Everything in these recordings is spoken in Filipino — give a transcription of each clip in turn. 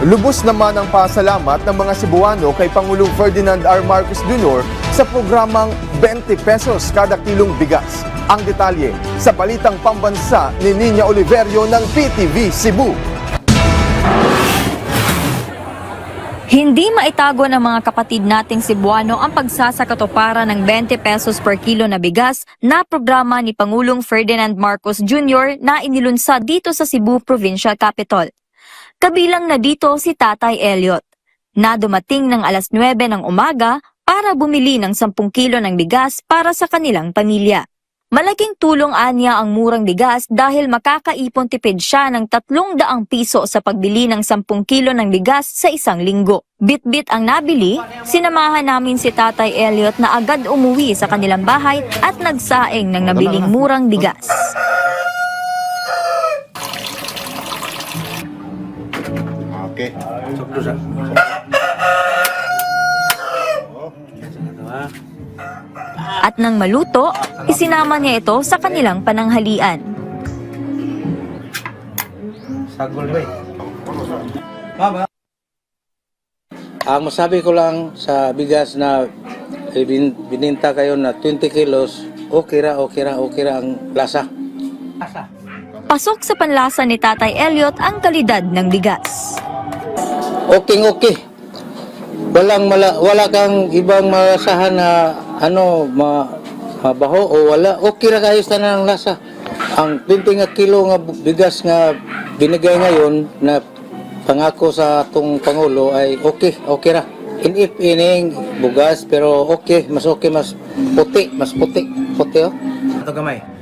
Lubos naman ang pasalamat ng mga Cebuano kay Pangulong Ferdinand R. Marcos Jr. sa programang 20 pesos kada kilong bigas. Ang detalye sa Balitang Pambansa ni Nina Oliverio ng PTV Cebu. Hindi maitago ng mga kapatid nating Cebuano ang pagsasakatuparan ng 20 pesos per kilo na bigas na programa ni Pangulong Ferdinand Marcos Jr. na inilunsad dito sa Cebu Provincial Capital. Kabilang na dito si Tatay Elliot, na dumating ng alas 9 ng umaga para bumili ng 10 kilo ng bigas para sa kanilang pamilya. Malaking tulong anya ang murang bigas dahil makakaipon tipid siya ng 300 piso sa pagbili ng 10 kilo ng bigas sa isang linggo. Bit-bit ang nabili, sinamahan namin si Tatay Elliot na agad umuwi sa kanilang bahay at nagsaing ng nabiling murang bigas. Okay. At nang maluto, isinama niya ito sa kanilang pananghalian. Ang masabi ko lang sa bigas na bininta kayo na 20 kilos, okay ra ang lasa. Pasok sa panlasa ni Tatay Elliot ang kalidad ng bigas. Okay. Wala kang ibang malasahan na mabaho o wala. Okay ra kayo na ng lasa. Ang 20 nga kilo nga bigas nga binigay ngayon na pangako sa atong Pangulo ay okay ra. Ining bugas pero mas puti oh.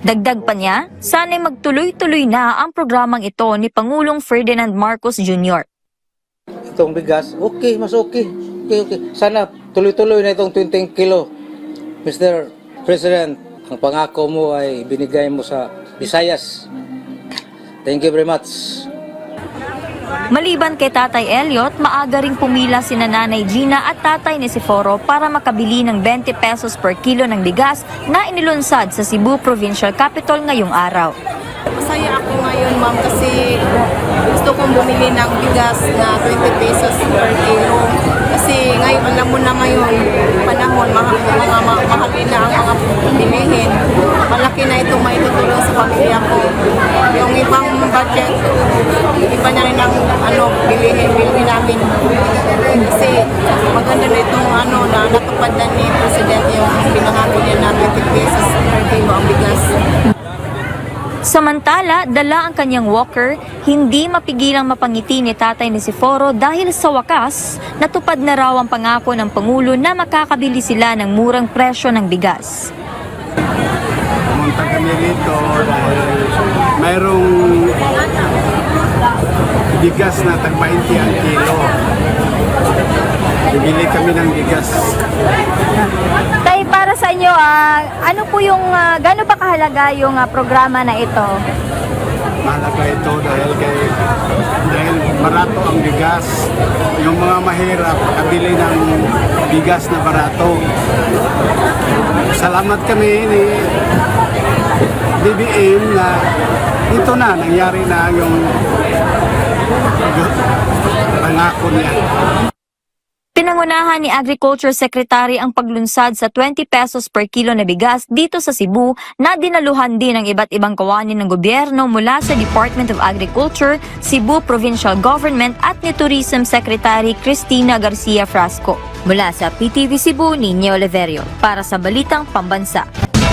Dagdag pa niya, sana'y magtuloy-tuloy na ang programang ito ni Pangulong Ferdinand Marcos Jr. Itong bigas, mas okay. Sana tuloy-tuloy na itong 20 kilo. Mr. President, ang pangako mo ay binigay mo sa Visayas. Thank you very much. Maliban kay Tatay Elliot, maaga ring pumila sina Nanay Gina at Tatay Nesiforo para makabili ng 20 pesos per kilo ng bigas na inilunsad sa Cebu Provincial Capital ngayong araw. Masaya ako ngayon, ma'am, kasi gusto kong bumili ng bigas na 20 pesos per kilo. Kasi ngayon, alam mo na ngayon, panahon, mahal na ang mga bilihin. Malaki na itong maitutulong sa pamilya ko. Yung ibang budget, iba na rin ang bilihin namin. Kasi maganda na itong na natupad na ni President yung pinangako niya na 20 pesos per kilo ang bigas. Samantala, dala ang kanyang walker, hindi mapigilang mapangiti ni Tatay Nesiforo dahil sa wakas, natupad na raw ang pangako ng Pangulo na makakabili sila ng murang presyo ng bigas. Pumunta kami rito dahil mayroong bigas na tag-20 ang kilo. Bibili kami ng bigas. Tay, para sa inyo, ano po yung, gaano ba kahalaga yung programa na ito? Mahalaga ito dahil barato ang bigas. Yung mga mahirap, kabili ng bigas na barato. Salamat kami ni BBM na ito na, nangyari na yung pangako niya. Pinangunahan ni Agriculture Secretary ang paglunsad sa 20 pesos per kilo na bigas dito sa Cebu na dinaluhan din ng iba't ibang kawanin ng gobyerno mula sa Department of Agriculture, Cebu Provincial Government at ni Tourism Secretary Cristina Garcia Frasco. Mula sa PTV Cebu, Nina Oliverio para sa Balitang Pambansa.